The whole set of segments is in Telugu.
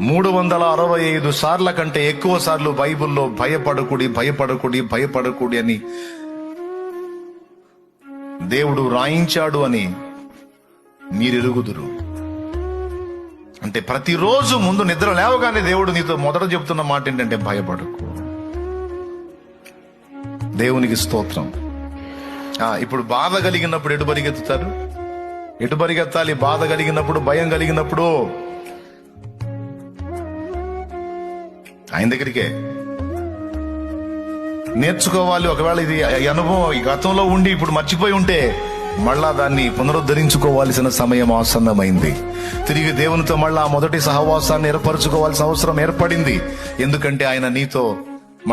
365 సార్ల కంటే ఎక్కువ సార్లు బైబిల్లో భయపడకుడి భయపడకుడి భయపడకుడి అని దేవుడు రాయించాడు అని మీరెరుగుదురు. అంటే ప్రతిరోజు ముందు నిద్ర లేవగానే దేవుడు నీతో మొదట చెప్తున్న మాట ఏంటంటే భయపడకు. దేవునికి స్తోత్రం. ఇప్పుడు బాధ కలిగినప్పుడు ఎటు పరిగెత్తుతారు? ఎటు పరిగెత్తాలి? బాధ కలిగినప్పుడు, భయం కలిగినప్పుడు ఆయన దగ్గరికే నేర్చుకోవాలి. ఒకవేళ ఇది అనుభవం ఈ గతంలో ఉండి ఇప్పుడు మర్చిపోయి ఉంటే మళ్ళా దాన్ని పునరుద్ధరించుకోవాల్సిన సమయం ఆసన్నమైంది. తిరిగి దేవునితో మళ్ళా మొదటి సహవాసాన్ని ఏర్పరచుకోవాల్సిన అవసరం ఏర్పడింది. ఎందుకంటే ఆయన నీతో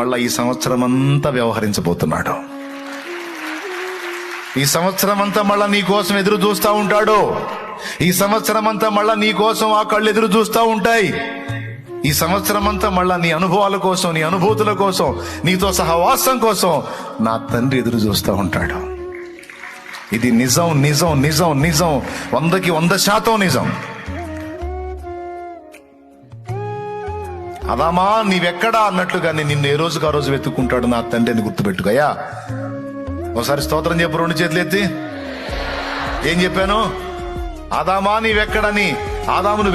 మళ్ళా ఈ సంవత్సరం అంతా వ్యవహరించబోతున్నాడు. ఈ సంవత్సరం అంతా మళ్ళా నీ కోసం ఎదురు చూస్తూ ఉంటాడు. ఈ సంవత్సరం అంతా మళ్ళా నీ కోసం ఆ కళ్ళు ఎదురు చూస్తూ ఉంటాయి. ఈ సంవత్సరం అంతా మళ్ళా నీ అనుభవాల కోసం, నీ అనుభూతుల కోసం, నీతో సహవాసం కోసం నా తండ్రి ఎదురు చూస్తూ ఉంటాడు. ఇది నిజం నిజం నిజం నిజం, 100కి 100% నిజం. అదామా నీవెక్కడా అన్నట్లుగానే నిన్ను ఏ రోజుకు ఆ రోజు వెతుక్కుంటాడు నా తండ్రి అని గుర్తుపెట్టుకయ్యా. ఒకసారి స్తోత్రం చెప్పు, 2 చేతులు ఎత్తి. ఏం చెప్పాను? ఆదామా నీవెక్కడని ఆదామును